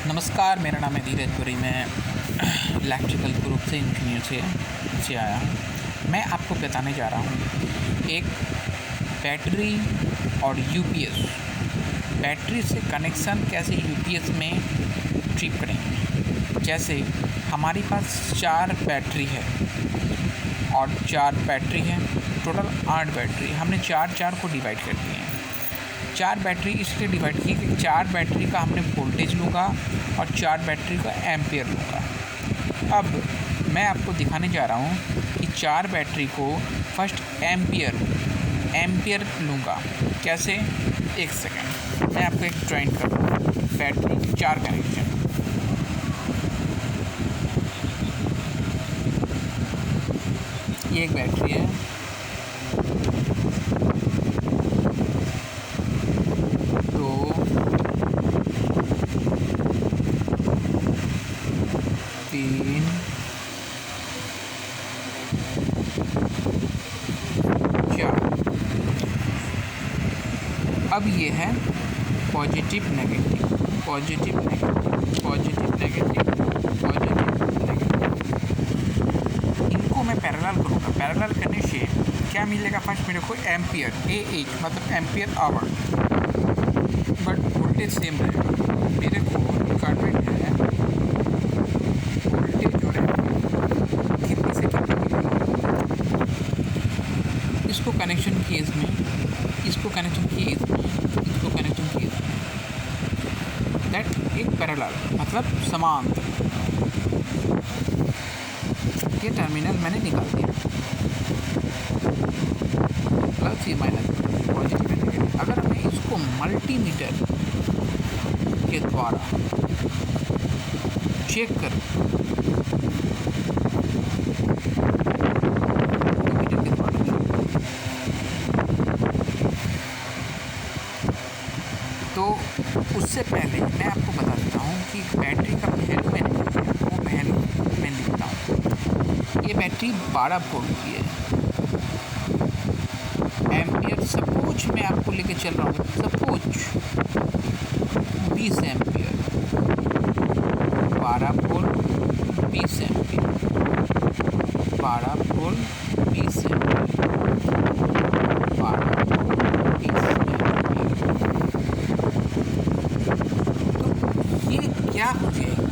नमस्कार, मेरा नाम है धीरज पुरी। मैं इलेक्ट्रिकल ग्रुप से इंजीनियर से आया हूँ। मैं आपको बताने जा रहा हूँ एक बैटरी और यूपीएस, बैटरी से कनेक्शन कैसे यूपीएस में ट्रिप करेंगे। जैसे हमारे पास 4 बैटरी है और 4 बैटरी है, टोटल 8 बैटरी। हमने 4 को डिवाइड कर दिए हैं। 4 बैटरी इसलिए डिवाइड की कि 4 बैटरी का हमने वोल्टेज लूँगा और 4 बैटरी का एम्पियर लूँगा। अब मैं आपको दिखाने जा रहा हूँ कि 4 बैटरी को फर्स्ट एम्पियर लूँगा कैसे। एक सेकेंड, मैं आपको एक ड्राइंग कर रहा हूँ। बैटरी 4 कनेक्शन, ये एक बैटरी है, तीन, 4। अब ये है positive negative, positive negative, positive negative, positive negative. इनको मैं पैरेलल करूँगा। पैरेलल करने से क्या मिलेगा? फर्स्ट मेरे को एम्पियर, AH मतलब ampere hour, but voltage same रहेगा। मेरे को रिक्वायरमेंट है वोल्टेज और कितनी से कितनी। इसको कनेक्शन किए इसमें, इसको कनेक्शन किए इसमें, इसको कनेक्शन किए इसमें। दैट एक पैरेलल मतलब समांतर। ये टर्मिनल मैंने निकाल दिया, प्लस ये माइनस, पॉजिटिव नेगेटिव। अगर मैं इसको मल्टीमीटर के द्वारा चेक कर, तो उससे पहले मैं आपको बता देता हूँ कि बैटरी का वैल्यू मैंने वो वैल्यू मैं लिखता हूँ। ये बैटरी 12 वोल्ट की है। एम्पियर सपोज मैं आपको लेके चल रहा हूँ, suppose 20 ampere, 12 volt 20 ampere, 12 volt 20 ampere, 12 volt 20 ampere. तो ये क्या हो जाएगा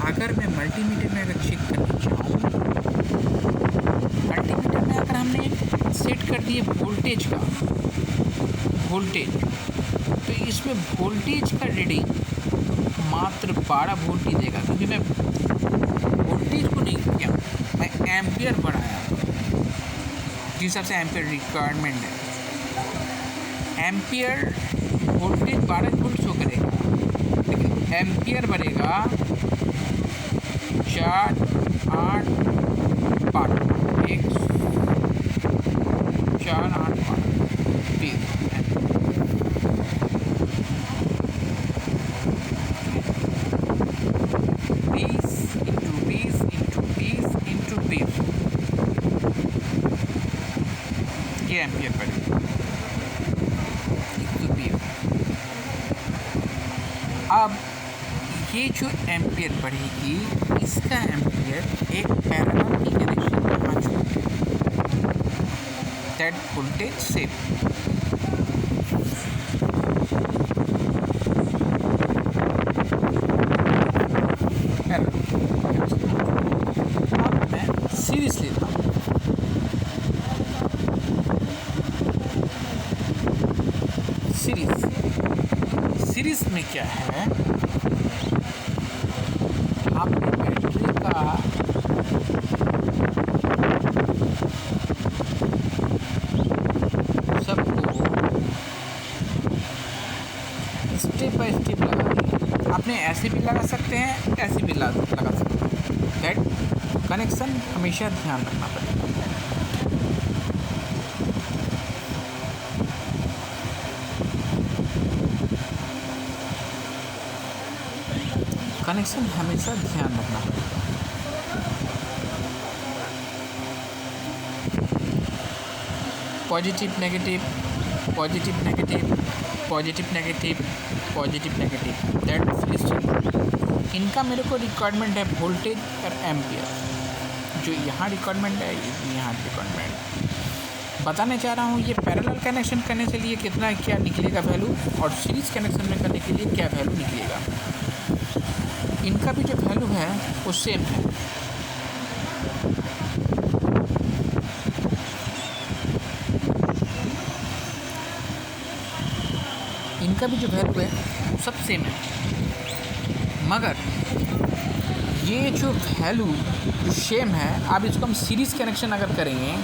अगर मैं मल्टीमीटर में अगर चेक करना चाहूँ। मल्टीमीटर में अगर हमने सेट कर दिए वोल्टेज का, वोल्टेज, तो इसमें वोल्टेज का रीडिंग मात्र 12 वोल्ट ही देगा, क्योंकि मैं वोल्टेज को नहीं किया, मैं एम्पियर बढ़ाया जिस हिसाब से एम्पियर रिक्वायरमेंट है। एम्पियर वोल्टेज 12 वोल्ट शो करेगा, लेकिन एम्पियर बढ़ेगा 4, 8, 12, 1, 4, 8, 12, 20 ये एम्पियर बढ़ेगा। अब ये जो एम्पियर बढ़ेगी, इसका एम्पियर एक पैरेलल की कनेक्शन यहाँ छोड़े, दैट वोल्टेज सेम। अब मैं सीरीज लेता हूँ। सीरीज में क्या है, आपने बैटरी का सबको स्टेप बाय स्टेप लगा दिया। आपने ऐसे भी लगा सकते हैं, ऐसे भी लगा सकते हैं। दैट कनेक्शन हमेशा ध्यान रखना पड़ेगा। कनेक्शन हमेशा ध्यान रखना पड़ेगा। Positive negative, positive negative, positive negative, positive negative, that series चल रहा है। इनका मेरे को रिक्वायरमेंट है वोल्टेज और एम्पियर, जो यहाँ रिक्वायरमेंट है यहाँ रिक्वायरमेंट बताने चाह रहा हूँ। ये पैरेलल कनेक्शन करने के लिए कितना क्या निकलेगा वैल्यू, और सीरीज़ कनेक्शन में करने के लिए क्या वैल्यू निकलेगा। इनका भी जो वैल्यू है वो सेम है। इनका भी जो वैल्यू है वो सब सेम है, मगर ये जो वैल्यू जो सेम है, अब इसको हम सीरीज़ कनेक्शन अगर करेंगे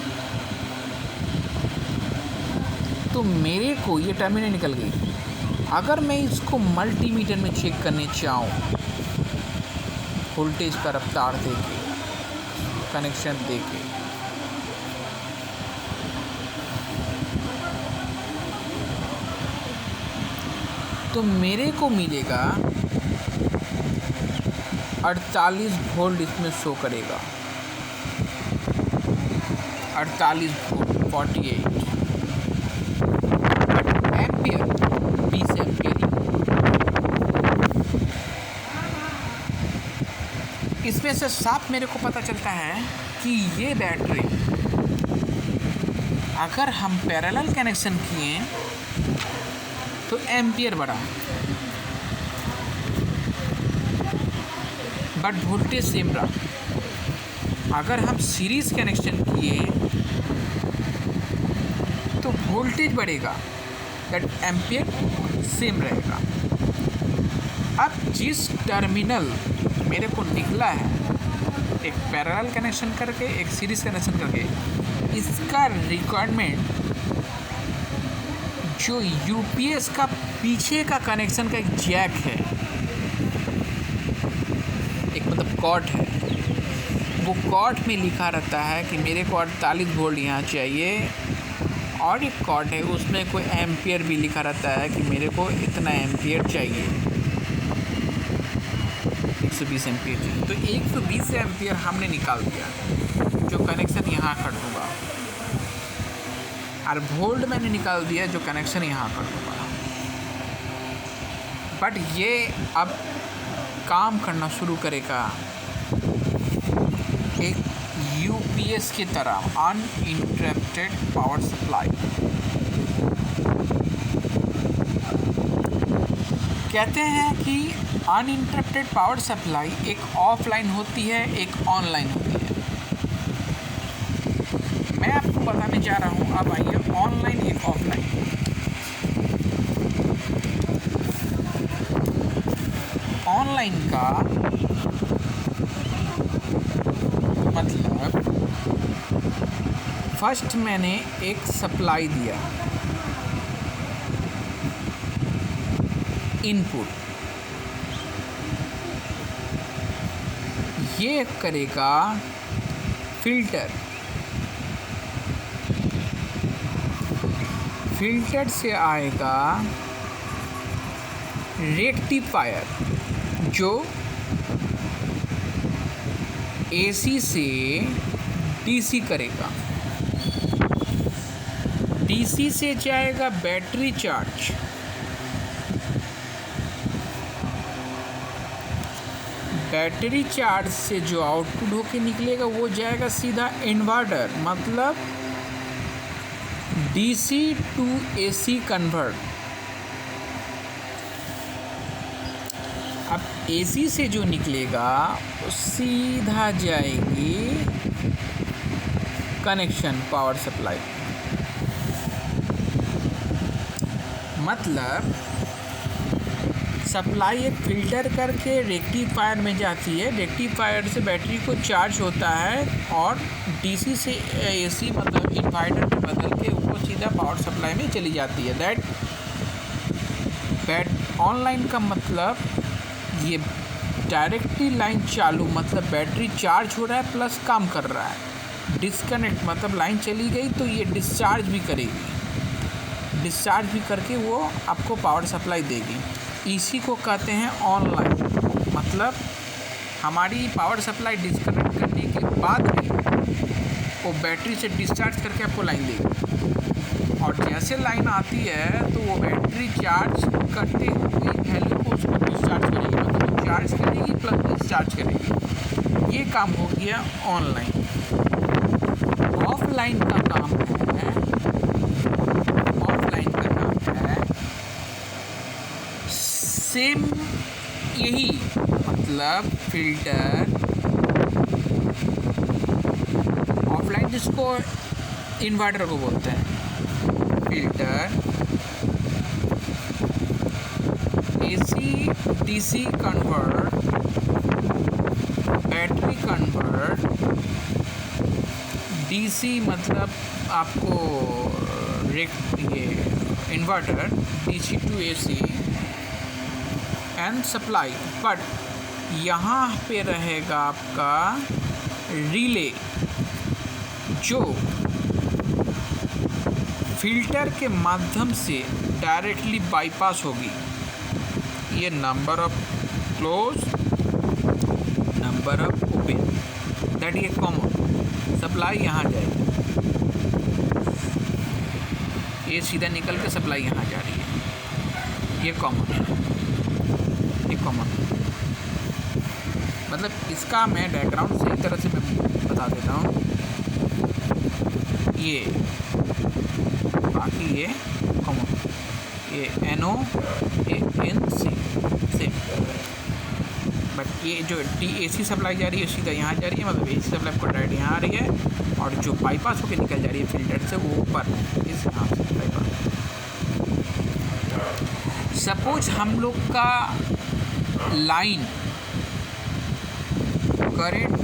तो मेरे को ये टर्मिनल निकल गई। अगर मैं इसको मल्टीमीटर में चेक करने चाहूँ, वोल्टेज का रफ्तार दे के, कनेक्शन दे के, तो मेरे को मिलेगा 48 वोल्ट इसमें शो करेगा। 48 वोल्ट 48 एम्पियर, 20 एम्पियर। इसमें से साफ मेरे को पता चलता है कि ये बैटरी अगर हम पैरेलल कनेक्शन किए तो एम्पियर बढ़ा, बट वोल्टेज सेम रहा। अगर हम सीरीज़ कनेक्शन किए तो वोल्टेज बढ़ेगा, दैट एम्पियर सेम रहेगा। अब जिस टर्मिनल मेरे को निकला है, एक पैरेलल कनेक्शन करके एक सीरीज़ कनेक्शन करके, इसका रिक्वायरमेंट जो यूपीएस का पीछे का कनेक्शन का एक जैक है, एक मतलब कॉर्ड है, वो कॉर्ड में लिखा रहता है कि मेरे को 48 वोल्ट यहाँ चाहिए, और एक कॉर्ड है उसमें कोई एम्पियर भी लिखा रहता है कि मेरे को इतना एम्पियर चाहिए, 120 एम्पियर चाहिए। तो 120 एम्पियर हमने निकाल दिया जो कनेक्शन यहाँ कर दूँगा, और वोल्ट मैंने निकाल दिया जो कनेक्शन यहाँ कर दूँगा। बट ये अब काम करना शुरू करेगा एक यूपीएस की तरह, अनइंटरप्टेड पावर सप्लाई। कहते हैं कि अनइंटरप्टेड पावर सप्लाई एक ऑफलाइन होती है, एक ऑनलाइन होती है। मैं आपको बताने जा रहा हूँ, अब आइए ऑनलाइन एक ऑफलाइन। ऑनलाइन का मतलब फर्स्ट मैंने एक सप्लाई दिया, इनपुट, ये करेगा फिल्टर, फिल्टर से आएगा रेक्टिफायर जो एसी से डीसी करेगा, डीसी से जाएगा बैटरी चार्ज, बैटरी चार्ज से जो आउटपुट होके निकलेगा वो जाएगा सीधा इन्वर्टर, मतलब डीसी टू एसी कन्वर्ट। अब एसी से जो निकलेगा वो सीधा जाएगी कनेक्शन पावर सप्लाई, मतलब सप्लाई एक फ़िल्टर करके रेक्टिफायर में जाती है, रेक्टिफायर से बैटरी को चार्ज होता है और डीसी से एसी मतलब इन्वर्टर में बदल के वो सीधा पावर सप्लाई में चली जाती है। दैट ऑनलाइन का मतलब ये डायरेक्टली लाइन चालू, मतलब बैटरी चार्ज हो रहा है प्लस काम कर रहा है। डिस्कनेक्ट मतलब लाइन चली गई तो ये डिस्चार्ज भी करेगी, डिस्चार्ज भी करके वो आपको पावर सप्लाई देगी। इसी को कहते हैं ऑनलाइन, मतलब हमारी पावर सप्लाई डिस्कनेक्ट करने के बाद भी वो बैटरी से डिस्चार्ज करके आपको लाइन देगी। और जैसे लाइन आती है तो वो बैटरी चार्ज करते हुए वैल्यू को उसको डिस्चार्ज करेगी, मतलब चार्ज करेगी प्लस डिस्चार्ज करेगी। ये काम हो गया ऑनलाइन। ऑफलाइन का काम है, ऑफलाइन का काम है सेम यही, मतलब फिल्टर। ऑफलाइन जिसको इन्वर्टर को बोलते हैं, filter, AC DC convert, battery convert, DC मतलब आपको ये inverter, DC to AC and supply. But यहाँ पे रहेगा आपका रिले जो फिल्टर के माध्यम से डायरेक्टली बाईपास होगी। ये number of close, number of open, that ये कॉमन। सप्लाई यहाँ जाएगी, ये सीधा निकल के सप्लाई यहाँ जा रही है, ये कॉमन है, ये कॉमन। मतलब इसका मैं बैकग्राउंड सही तरह से मैं बता देता हूँ। ये बाकी ये कॉमन, ये NO, ये NC सेम। बट ये जो AC सप्लाई जा रही है सीधा यहाँ जा रही है, मतलब AC सप्लाई को डायरेक्ट यहाँ आ रही है, और जो बाईपास होकर निकल जा रही है फिल्टर से वो ऊपर इस यहाँ से बाईपास। सपोज हम लोग का लाइन करंट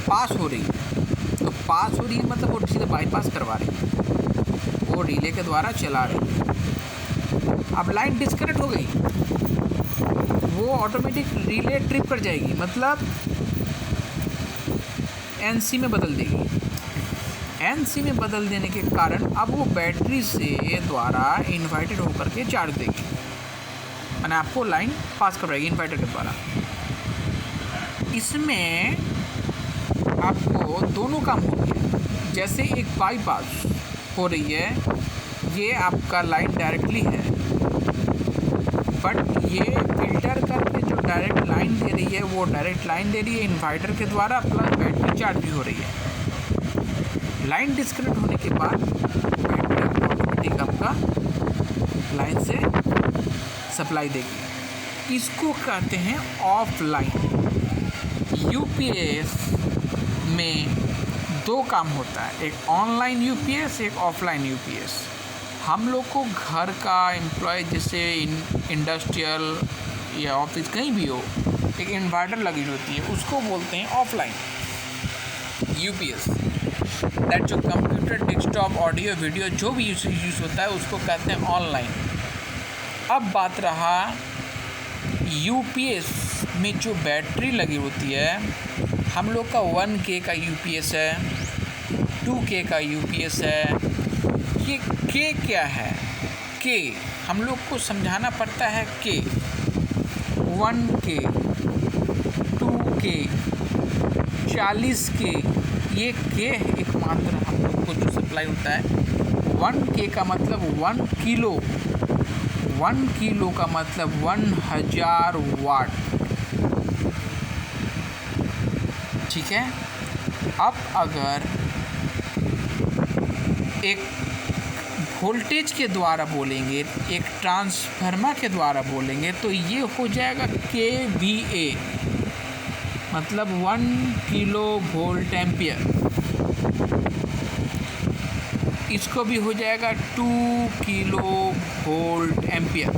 पास हो रही है, तो पास हो रही है मतलब वो सीधे बाईपास करवा रही है, वो रिले के द्वारा चला रही है। अब लाइन डिस्कनेक्ट हो गई, वो ऑटोमेटिक रिले ट्रिप कर जाएगी, मतलब NC में बदल देगी। NC में बदल देने के कारण अब वो बैटरी से द्वारा इन्वर्टेड होकर के चार्ज देगी, मैंने आपको लाइन पास करवाएगी इन्वर्टर के द्वारा। इसमें आपको दोनों काम हो गया। जैसे एक बाईपास हो रही है, ये आपका लाइन डायरेक्टली है, बट ये फिल्टर करके जो डायरेक्ट लाइन दे रही है वो डायरेक्ट लाइन दे रही है इन्वर्टर के द्वारा, प्लस बैटरी चार्ज भी हो रही है। लाइन डिस्कनेक्ट होने के बाद बैटरी ऑटोमेटिक आपका लाइन से सप्लाई देगी। इसको कहते हैं ऑफलाइन। यूपीएस में दो काम होता है, एक ऑनलाइन यूपीएस, एक ऑफलाइन यूपीएस। हम लोग को घर का एम्प्लॉय जैसे इंडस्ट्रियल या ऑफिस कहीं भी हो, एक इन्वर्टर लगी होती है, उसको बोलते हैं ऑफलाइन यूपीएस। दैट जो कंप्यूटर, डेस्कटॉप, ऑडियो, वीडियो जो भी यूज़ होता है उसको कहते हैं ऑनलाइन। अब बात रहा यूपीएस में जो बैटरी लगी होती है, हम लोग का 1K का यूपीएस है, 2K का यूपीएस है। ये K क्या है? K हम लोग को समझाना पड़ता है। K 1K, 2K, 40K, ये K एकमात्र हम लोग को जो सप्लाई होता है। 1K का मतलब 1 किलो, 1 किलो का मतलब 1000 वाट। ठीक है। अब अगर एक वोल्टेज के द्वारा बोलेंगे, एक ट्रांसफार्मर के द्वारा बोलेंगे, तो ये हो जाएगा KVA, मतलब 1 किलो वोल्ट एम्पियर। इसको भी हो जाएगा 2 किलो वोल्ट एम्पियर।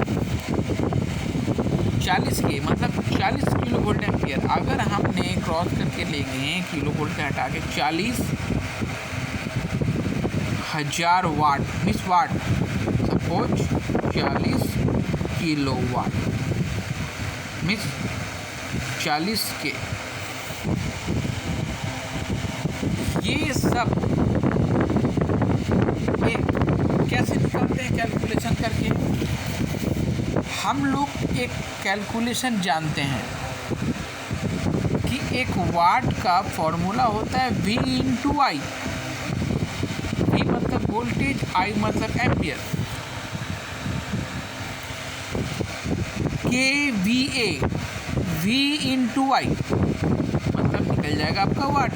40K मतलब 40 किलो वोल्ट एम्पियर। अगर हमने क्रॉस करके लेंगे किलो वोल्ट का हटा के 40,000 वाट, मिस वाट, सपोज 40 किलो वाट मिस 40K। ये सब कैसे निकालते हैं कैलकुलेशन करके? हम लोग एक कैलकुलेशन जानते हैं कि एक वाट का फॉर्मूला होता है V × I। वोल्टेज आई मतलब एम्पियर, KVA V इंटू आई मतलब निकल जाएगा आपका वाट,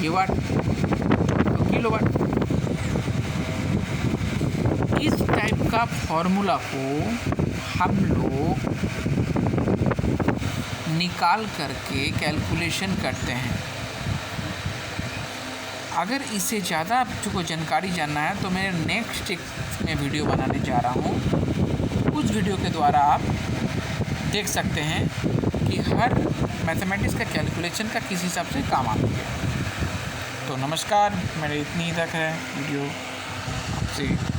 ये वाट तो किलोवाट। इस टाइप का फॉर्मूला को हम लोग निकाल करके कैलकुलेशन करते हैं। अगर इससे ज़्यादा आपको जानकारी जानना है तो मैं नेक्स्ट एक में वीडियो बनाने जा रहा हूँ। उस वीडियो के द्वारा आप देख सकते हैं कि हर मैथमेटिक्स का कैलकुलेशन का किस हिसाब से काम आता है। तो नमस्कार, मेरे इतनी तक है वीडियो आपसे।